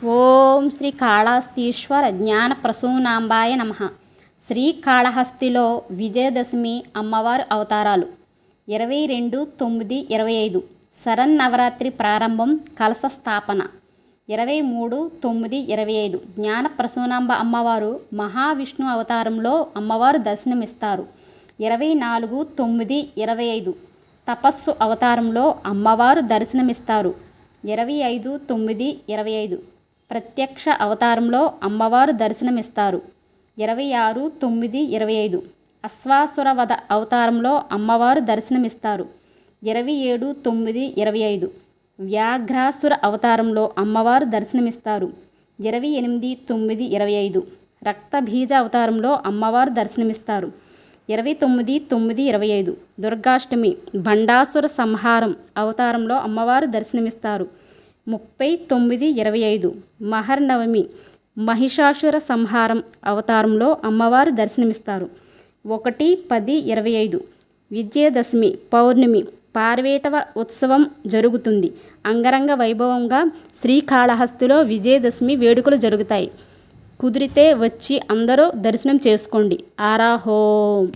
ఓం శ్రీ కాళహస్తీశ్వర జ్ఞాన ప్రసూనాంబాయ నమః. శ్రీకాళహస్తిలో విజయదశమి అమ్మవారి అవతారాలు 22/9/25 శరన్నవరాత్రి ప్రారంభం, కలశ స్థాపన 23/9/25 జ్ఞాన ప్రసూనాంబ అమ్మవారు మహావిష్ణు అవతారంలో అమ్మవారు దర్శనమిస్తారు. 24/9/25 తపస్సు అవతారంలో అమ్మవారు దర్శనమిస్తారు. 25/9/25 ప్రత్యక్ష అవతారంలో అమ్మవారు దర్శనమిస్తారు. 26/9/25 అశ్వాసుర వధ అవతారంలో అమ్మవారు దర్శనమిస్తారు. 27/9/25 వ్యాఘ్రాసుర అవతారంలో అమ్మవారు దర్శనమిస్తారు. 28/9/25 రక్తబీజ అవతారంలో అమ్మవారు దర్శనమిస్తారు. 29/9/25 దుర్గాష్టమి భండాసుర సంహారం అవతారంలో అమ్మవారు దర్శనమిస్తారు. 30/9/25 మహర్నవమి మహిషాసుర సంహారం అవతారంలో అమ్మవారు దర్శనమిస్తారు. 1/10/25 విజయదశమి పౌర్ణమి పార్వేటవ ఉత్సవం జరుగుతుంది. అంగరంగ వైభవంగా శ్రీకాళహస్తిలో విజయదశమి వేడుకలు జరుగుతాయి. కుదిరితే వచ్చి అందరూ దర్శనం చేసుకోండి. ఆరాహోం.